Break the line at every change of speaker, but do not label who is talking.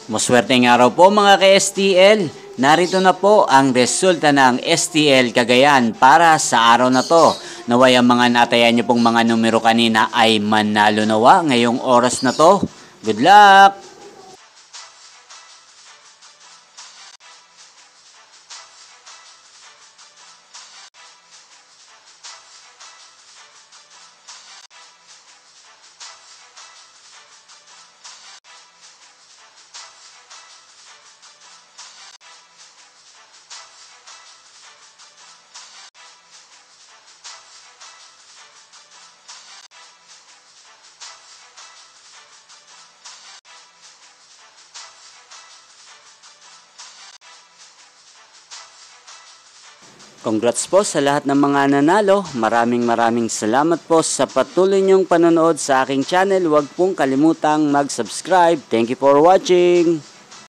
Maswerteng araw po mga ka-STL. Narito na po ang resulta ng STL Cagayan para sa araw na to. Naway ang mga natayan niyo pong mga numero kanina ay manalo nawa ngayong oras na to. Good luck! Congrats po sa lahat ng mga nanalo. Maraming salamat po sa patuloy niyong panonood sa aking channel. Huwag pong kalimutang mag-subscribe. Thank you for watching.